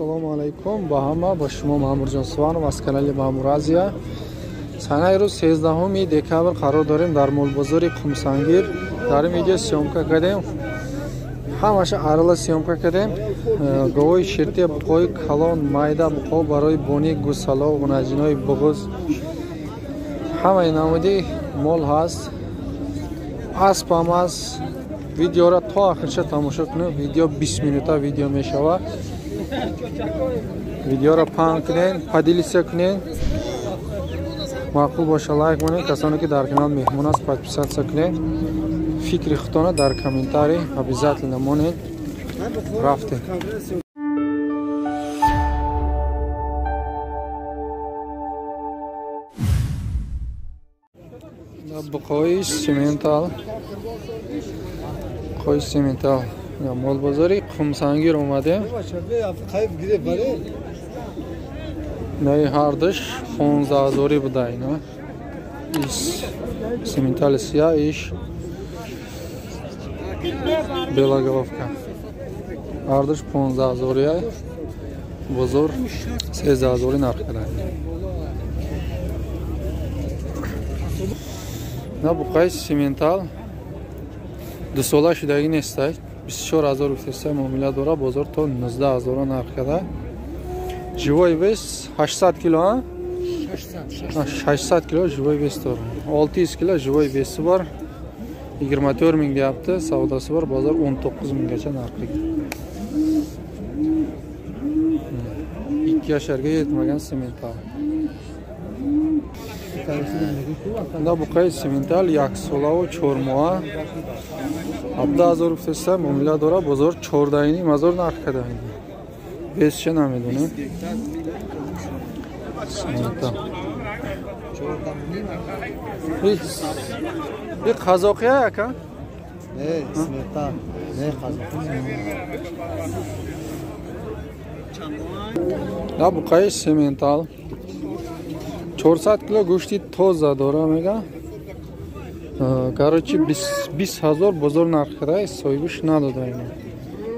Assalomu alaykum. Bahama ba shuma Ma'murjon Svanov az kanali Ma'mur Aziya. Sanayi roz 13 dekabr qaror dorim dar molbozori Qumsangir. Dar video syomka kardem. Hamash arala syomka kardem. Govoy shirte qo'y kalon mayda buqo baroy boni gusalo g'unajinoy bug'uz. Hamma namudi mol hast. Aspamas video را تا آخرش تماشا کنید. ویدیو 20 minute ویدیو میشود. ویدیو را پان کنید، پادیلیس کنید. معقول باشه لایک کنید. کسانی که در کانال مهمون است подписаться کنید. فکر خودتان در کامنتاری обязательно نمونید. رفته. بقای سیمنتال خوی سیمنتال یا مال بازاری قمسانگیر اومده. نه هردش 15000 بوده اینا. ایش سیمنتال سیاه ایش بلاگوفکا. هردش 15000 بزرگ 3000 نرخ کرده. نه بقای سیمنتال دو ساله شدگی نیست. 24000 گفتسته معامله داره. بازار تا 19000 نرخ کرده. جوای ویس 800 کیلو. 800 کیلو جوای ویس داره. 600 کیلو جوای ویس var. 24 ming deyapti. Savdosi var. Bozor 19 minggacha narx qilgan. 2 yasharga yetmagan simental. Bunda buqay simental yaksolav chormoa 17000 گفتسته معامله داره. بازار 14 مزار نرخ کرده. بیس چه نمیدونیم. سیمنتال یک قزاقیه یکا؟ نه سیمنتال نه قزاقی. نه بقای سیمنتال 400 کیلو گوشتی توزه داره میگه. короче 20000 بازار نرخ کرده. صاحبش نداده اینو.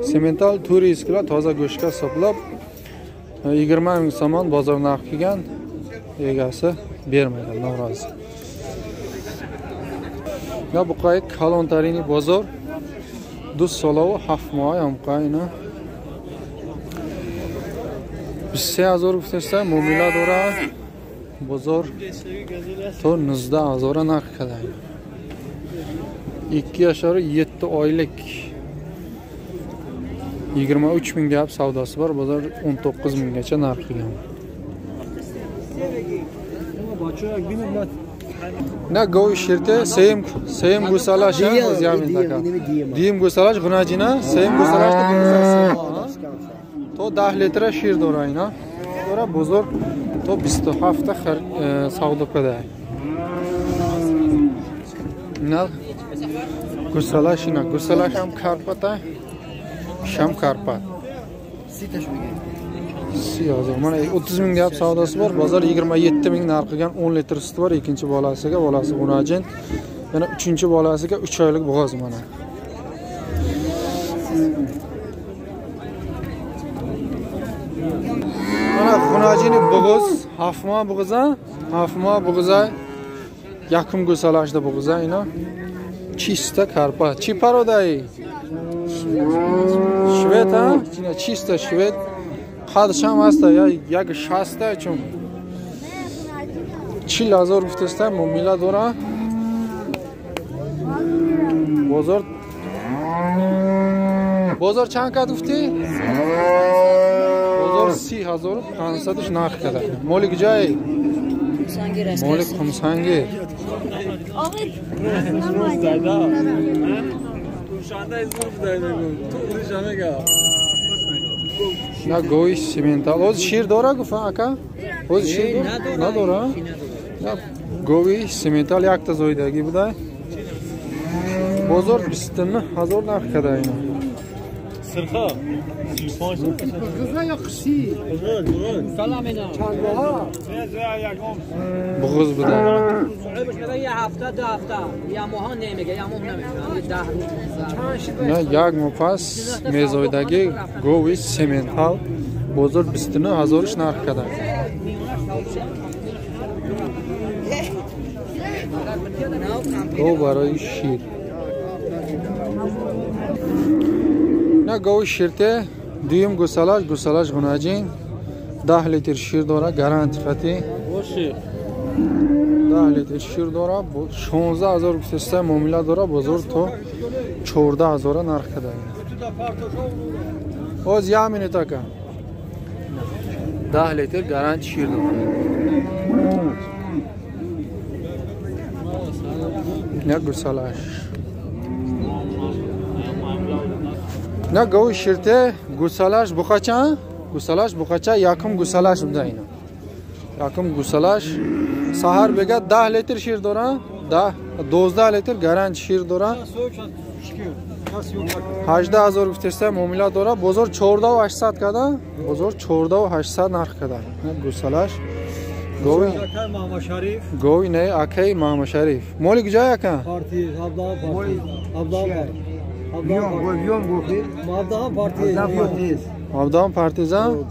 سیمنتال 200 کیلو تازه گوشت ساپلاب 20 ming so'm bozor narx qilgan. Egasi bermaydi, norozi. Ya bu qo'y kalontarini bozor 2 solov 7 moy ham qo'yna 23000 g'ustasta muomala dora. Bozor to 19000 narx qiladi. 2,7 oylik 23 ming gap savdosi bor. Bozor 19 minggacha narx qilgan. Na go'y shirte seyim gusalash o'zyamin taka. Diyim gusalash g'unajina, seyim gusalash to 10 litr shir dorayna. Dora bozor to 27 ta savdo qiladi. Na gusalash ina gusalash ham karpata. Sham karpat. 30,000. Mana 30 ming gap savdosi bor. Bozor 27 ming narx qilgan 10 litr sut bor. Ikkinchi bolasiga, bolasi g'unajin. Yana uchinchi bolasiga 3 oylik bo'g'oz mana. Mana g'unajini bo'g'oz, hafma bo'g'oza, hafma bo'g'oza. Yakum go'salashda bo'g'oza ina. Chista karpat. Chi paroday. Shved ha? Chista shved. Qadsham asta ya 160 chun 40000 گفتسته معامله داره. بازار چند قد گفتی؟ بازار 30500 نرخ کرده. مال کجایی؟ قمسانگیر است. مال قمسانگیر. نه گوی سیمنتال. اوز شیر داره گفت اکا؟ اوز شیر نداره؟ نه گوی سیمنتال یک تا زایدگی بوده. بازار 29000 نرخ کرده اینا. سرخا 35 قزا یا خشی سلام اینا چند ها بغض بوده. صاحبش میگه یه هفته 2 هفته یا ماه نمیگه یا ماه نمیگه 10 روز. نه یک ماه پس میزایدگی گوی سیمنتال بزرگ 29000 نرخ کردن. گو برای شیر. نه گوی شیرته دویم گوسالاش غناجین 10 لیتر شیر داره گارانتی خطی. 10 لیتر شیر داره 16000 گوساله معامله داره بزرگ تو 14000 نرخ کرده. اوز یا منیتا که 10 لیتر گارانتی شیر داره. نه گوسالاش نه گوی شیرته گوسالاش بخاچه یکم گوسالاش بوده اینا یکم گوسالاش سهر بگه 10 لیتر شیر داره 12 لیتر گارانتی شیر داره 18000 گفتسته معامله داره بزرگ 14800 کده بزرگ 14800 نرخ کده گوسالاش گوی نه اکی محمد شریف مولی کجا یکن پارتی آبدام پارتیزان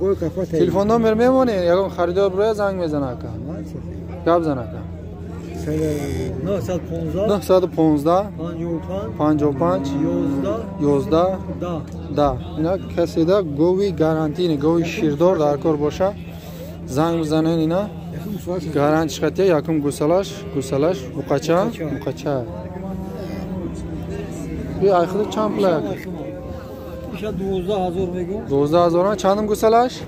تلفن نمبر میمونه یکم خریدار برای زنگ میزنه که گپ زنه که 915 55 11 10 اینا کسی دا گوی گارانتی نه گوی شیردار در کار باشه زنگ بزنین اینا گارانتی خطی یکم گوسالاش بقچه بی آخر چند پلا یک 12000 میگم 12000 چندم گوسالاش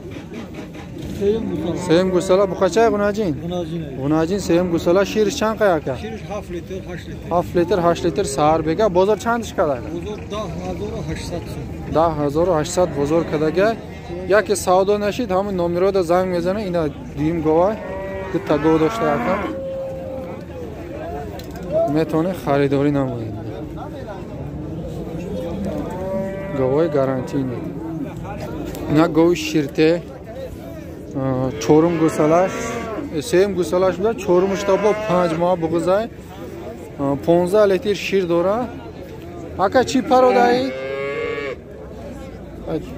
سیم گوسالا بقچه غناجین سیم گوسالا شیرش چند قیا که شیرش 7 لیتر 7 لیتر 8 لیتر سهر بگه بازار چندش کده بزرگ 10800 بزرگ کده یکی سودا نشید همون نمره دا زنگ میزنه اینا دیم گواه تا گو داشته اکن میتونه خریداری نمایید گواه گارانتی نید اینا گوی شیرته چورم گوسالاش سیم گوسالاش بوده چورمش تا با 5 ماه بغزای 15 لیتر شیر داره اکا چی پرو دایی؟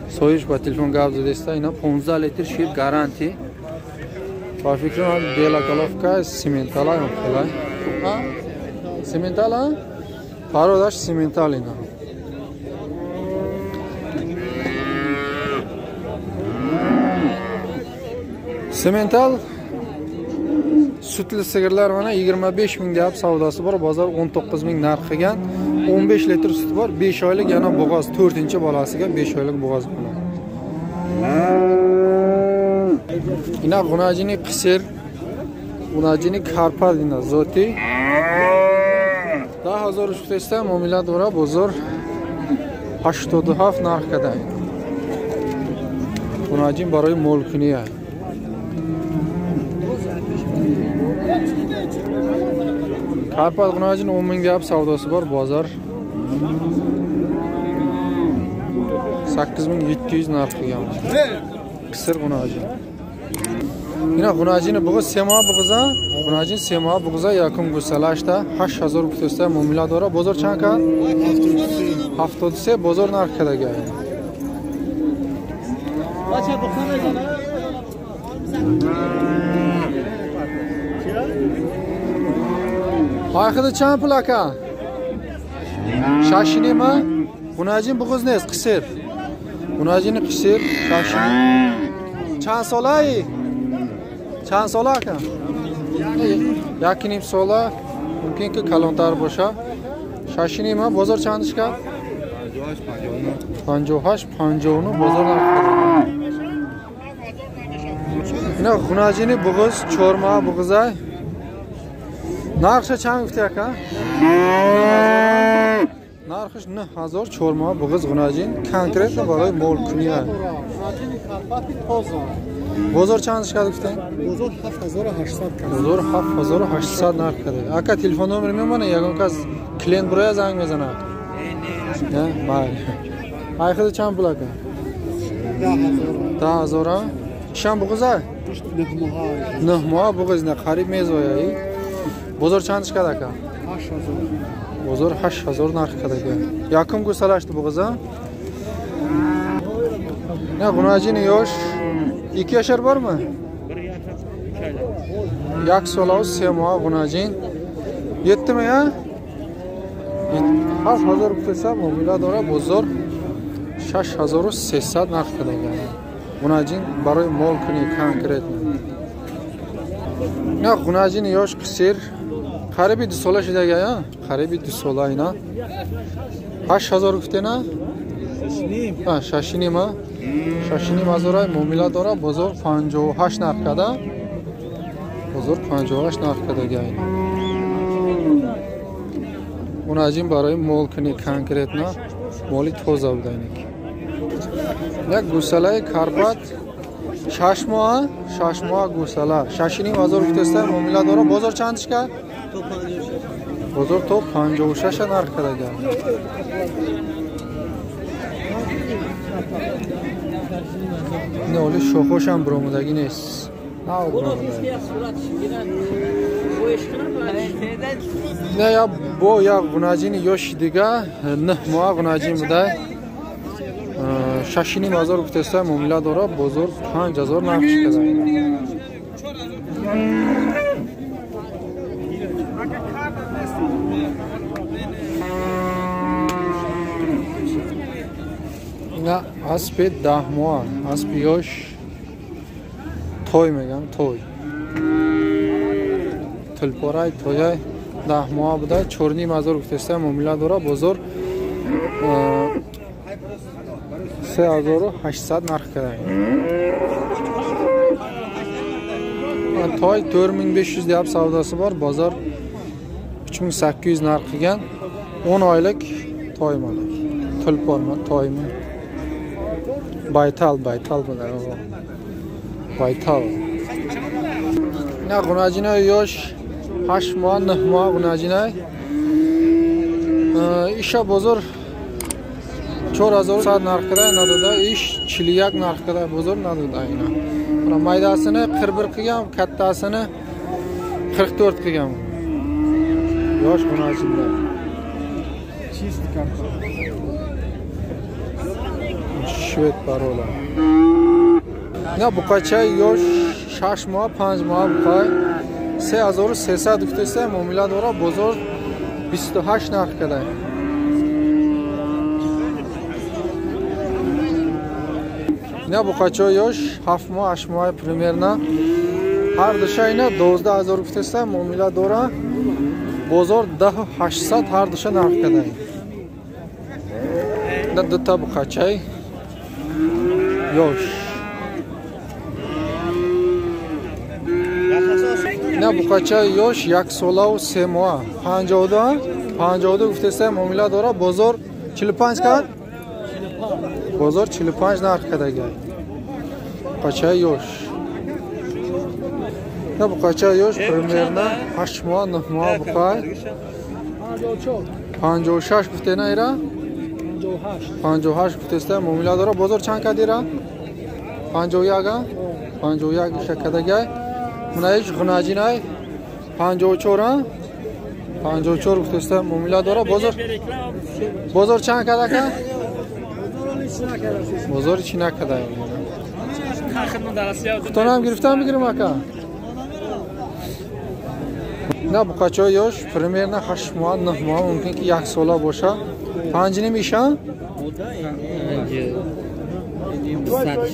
سویش با تلفن گفت زدسته اینا 15 لیتر شیر گارانتی با فکر من دیلا کلافکا سیمنتال هم خلای سیمنتال هم پرو داشت سیمنتال اینا سیمنتال sütlü sigirlar mana 25 ming deyap savdosi bor, bozor 19 ming narx qilgan. 15 litr sut bor, 5 oylik yana bo'g'oz, 4-bolasiga 5 oylik bo'g'oz bo'ladi. Ina g'unajini qisir, g'unajini karpadina zoti. 10000 sutesta muomala dora bozor 87 narx qiladi. G'unajin baroy molkuniya. Karpat g'unajin 10 ming deyap savdosi bor, bozor 8700 narx qilgan. Qisir g'unajin. Ina g'unajini bug'i sema bug'iza, g'unajin sema bug'iza yakum gusalashda 8000 kutesta muomala dora, bozor chand ka? 73 bozor narx qilgan. Bacha buxana Ayxida chand pul aka? Shashinimi? G'unajin bug'iz nes qisir. G'unajini qisir, shashini. Chand solay? Chand sola aka? Yakinim sola, mumkin ki kalontar bo'sha. Shashinimi? Bozor chandishka? 58 50 bozor narxida. Ina g'unajini bug'iz, chorma bug'izay. Narxi chand gufti aka? Narxi 9000 chorma bug'iz g'unajin konkretno baroy molkuniya. Bozor chand chiqadi gufti? Bozor 7800 bozor 7800 narx qiladi. Aka telefon nomerim mana yagon qaz klient buraya zang mezana. Ha, mayli. Ayxida chand pul aka? 10000. Sham bug'iza? Nahmoha bug'izna qarib mezoyai. Bozor chand chiqadi aka? 8000. Bozor 8000 narx qiladi. Yakum gusalashdi bug'iza. Ne g'unajini yosh 2 yaşar var mı? 1 sola 3 moğa gunajin. Yetti mi ya? Az hazır kutsa mobilyat dora bozor 6300 narx qilingan. Gunajin baroy mol kuni konkret. Ne gunajin yosh qisir qaribi 2 sola shidaga ya. Qaribi 2 sola ina. 8000 guftena? Ha, shashinima. Shashinim azoray mobilyat dora bozor 58 narx qada. Bozor 58 narx qilingan. Gunajin baroy mol kuni konkretna moли тоза будайник. Як гусалаи карпат 6 моҳа гусала 6500 гуфтаста муомила дора. Бозор чандишка? Бозор то 56 нарх кардаган. Не оли шохошам бромадаги нест. Не я бо як гунажини ёши дига 9 моҳа гунажин будай 6500 гуфтаста муомила дора. Бозор 5000 нарх кардаган. ина аспи 10 моҳа аспи ёш той мегам той тулпорай тояй 10 моҳа будай 4500 гуфтаста муомила дора. Бозор 3800 нарх кардаган. Toy 4500 deyap savdosi bor. Bozor 3800 narx qilgan. 10 oylik toy mana. Tulpormi, toymi? Baytal bular. Baytal. Na gunajina yosh 8 moh 9 moh gunajina. Isha bozor 4000 narx qiladi, nadada ish 41 narx qiladi, bozor nadada ayna. Mana maydasini 41 qilgan, kattasini 44 qilgan. Yosh gunajinlar. Чистый картон. Shved parola. Na buqacha yosh 6 moh 5 moh buqay 3300 guftaste muomila dora. Bozor 28 narx qiladi. Ne bu kaço yoş 7 moh 8 moh примерно har dışayna 12000 guftaste muomila dora. Bozor 10800 har dışa narx qiladi. Da dutta bu kaçay yosh. Ne bu kaçay yosh 1 sola 3 moh 50 guftaste muomila dora. Bozor 45 kad. Bozor 45 narx qiladi. Qacha yosh. Ne bu qacha yosh примерно 8 moh 9 moh buqay 56 guftena ira 58 guftesta muomila dora. Bozor chand kadira 51 51 shakadaga. Buna hech gunajinay 54 54 guftesta muomila dora. Bozor chand kadaka? Bozor چی نکده خودتون هم گرفتم میگیرم اکا. نه بقچه یوش پرمیر نه 8 ماه 9 ماه ممکن که 1 ساله باشه. 5 نمیشه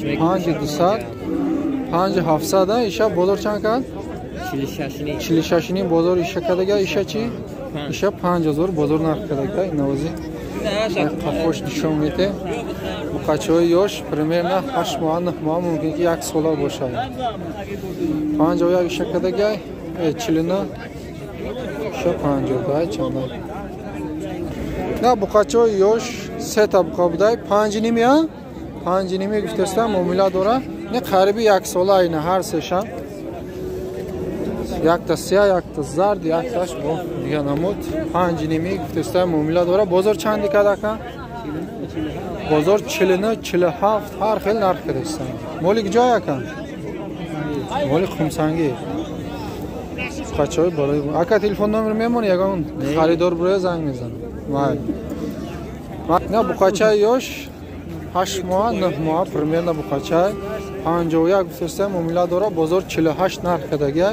5200 5700 ایشا بازار چند کرد 46 نیم بازار ایشا کدگه. ایشا چی ایشا 5000 بازار نرخ کدگه. نوازی قفوش نشون میده. بقچه یوش پرمیر نه 8 ماه 9 ماه ممکن که 1 ساله باشه. 51 ایشا کدگه 49 ایشا 52 چند نه بقچه یوش 3 تا بقا بودای 5 نیمه 5 نیمه گفتستم معامله داره. نه قریبی 1 ساله اینه هر سهشان. یک تا سیاه یک تا زرد یک تاش با دیگه نمود 5 نیمه گفتستم معامله داره. بازار چندی کده که بازار 49 47 هر خیلی نرخ کدستم. مالی کجا یکن مالی خمسنگی بچه‌های بالای اگه تلفن نمبر میمونه یگان خریدار برای زنگ میزنه. نه بقچه یوش 8 ماه 9 ماه پرمیر نه بقچه 51 گفتستم معامله داره بازار 48 نرخ کدگی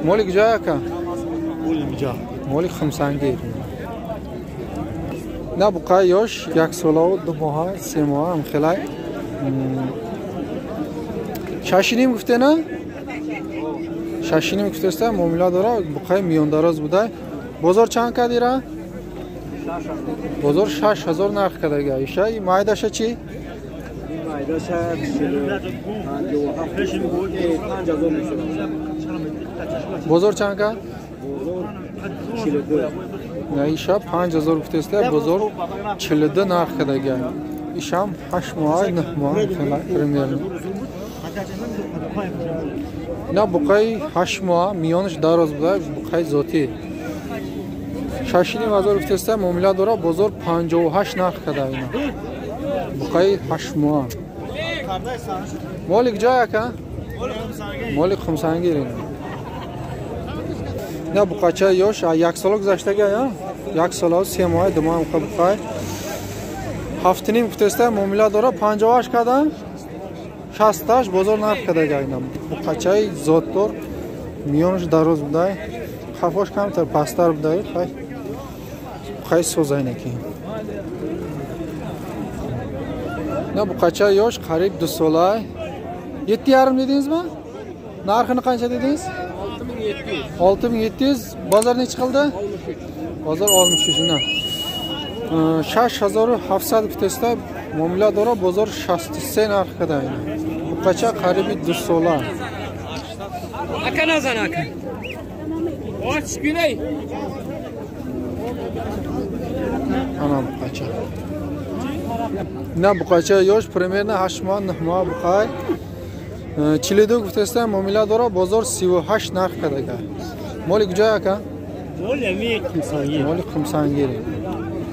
مالی کجا که مالی خمسنگیر نه بقای یاش یک ساله و 2 ماه 3 ماه هم خیلی شاشینیم گفته نه شاشینیم گفتستم معامله داره بقای میان دراز بوده بازار چند کدیره بازار 6000 نرخ کدگی ایشه این مایدشه چی بازار چند که؟ ایشا 5000 گفتسته بازار 42 نرخ کدگی ایشام 8 ماه 9 ماه پرمیر نه بقای 8 ماه میانش دراز بوده بقای ذاتی 6000 گفتسته معامله داره بازار 58 نرخ کدگی بقای 8 ماه مالک جایی که؟ مالک خمسنگیر نه بقاچه یاش 1 سال گذشته گیا 1 سال و 3 ماه 2 ماه بقای 7 نیم گفتسته معامله داره 58 کده 68 بازار نرخ کده گیا بقاچه ذاتدار میانش دراز بوده خفاش کمتر پستر بوده خیلی سوزاینه که نه بقاچه یاش قریب 2 ساله 7 yarım dediniz mi? Narxını qancha dediniz? 6700. Bozor necha qildi? 63. Bozor 63 ne? 6700 vitesda muomala dora bozor 63 narxida. Baqacha qaribi 2 sola. Aka nazan aka. Och güney. Ana baqacha. نه بقاچه یاش پرمیر 8 ماه 9 ماه بقای 42 گفتسته معامله داره بازار 38 نرخ کدگی مالی کجا که مالی خمسنگیر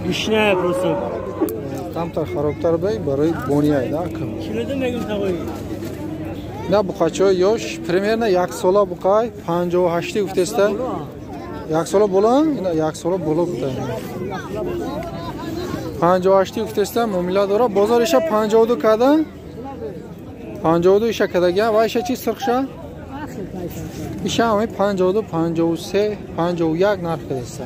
ایش نه پروسه کمتر خرابتر بی برای بونیای دا کم نه بقاچه یاش پرمیر 1 ساله بقای 58 گفتسته 1 ساله بالا اینا 1 ساله بالا بوده 58 گفتستم معامله داره بازارش 52 کده 52 ایشه کدگی و ایشه چی سرخشه ایشه همه 52 53 51 نرخ کدسته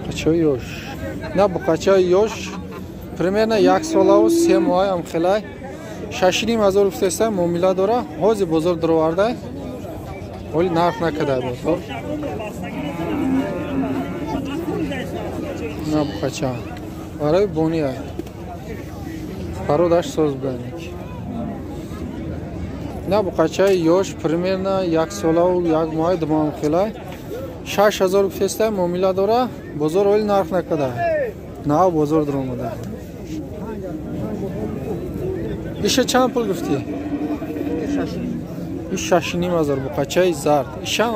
بقاچه یاش نه بقاچه یاش پرمیر 1 ساله و 3 ماه هم خیلی 6000 گفتستم معامله داره حوض بازار درآورده ولی نرخ نکده بازار نه بقاچه برای بونی های فرودش ساز بینک نه بقاچه یاش پرمیر نه 1 ساله و 1 ماه 2 ماه خیلی 6000 گفتسته معامله داره بازار ولی نرخ نکده نه بازار درآمده ایشه چند پول گفتی؟ ایش 6500 بقاچه زرد ایشه هم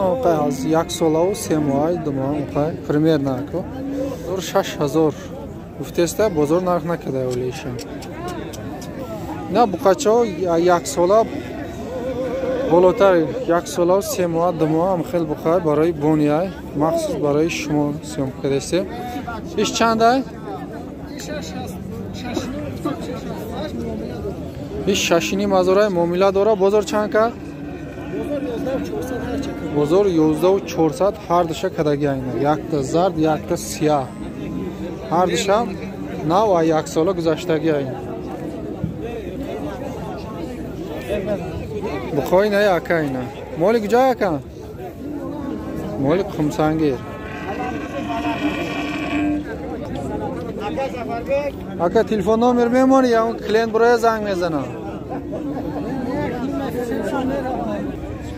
از 1 ساله و 3 ماه 2 ماه پرمیر نکو 6000 گفتسته بازار نرخ نکده ولی ایشه نه بقاچه 1 ساله بالاتر 1 ساله و 3 ماه 2 ماه هم خیلی بخیر برای بونیای مخصوص برای شما سیام کدسته ایش چنده؟ ایش 6500 معامله داره بازار چند که؟ بازار 11400 هر دوشه کدگی اینه یک تا زرد یک تا سیاه هر دوشم نه و 1 ساله گذشتگی اینه بخوای نه اکا اینه مالی کجا اکا مالی خمسنگیر اکا تلفن نمبر میمونی یا اون کلینت برای زنگ میزنه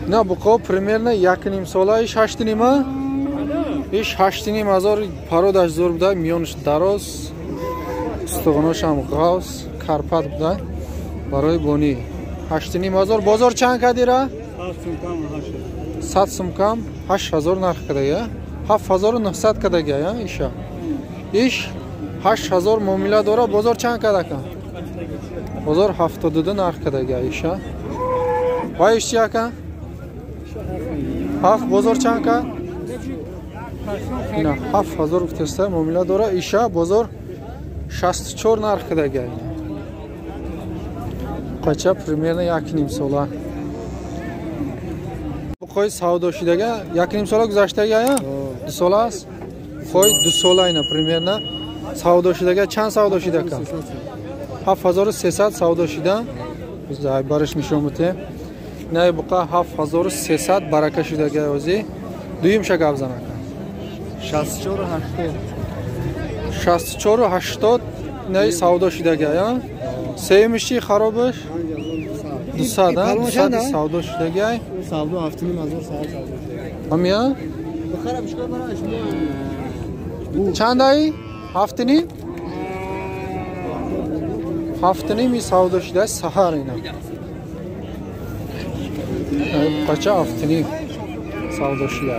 نه بقا پرمیر نه 1 ساله ایش 8 نیمه ایش 8500 پارودش زور بوده میانش دراز استخوناش هم غاز کرپت بوده برای بونی 8500 بازار چند کدیره 100 سوم کم 8000 نرخ کده 7900 کده گیا ایشا ایش 8000 معامله داره بازار چند کده کن بازار 72 نرخ کده گیا ایشا وایش چیا کن 7 بازار چند کن نه 7000 گفتسته معامله داره ایشا بازار 64 نرخ کده گیا Paça примерно 1,5 sola. Bu qo'y savdo shidaga 1,5 sola guzashtaga ya? 2 sola است. Qo'y 2 sola ayna примерно savdo shidaga chand savdo shida ka? 7300 savdo shida. Biz da barış nishon bute. Ne bu ka 7300 baraka shidaga o'zi. Duyum shagab zanaka. 6480 ne savdo shidaga ya? Sevmişi xarobش 200 savdo shidaga. Savdo haftanın hazır saat savdo. Hamya? Bakara bir şey bana. Chand ay? Haftani? Haftani mi savdo shida sahar ina. Pacha haftani savdo shida.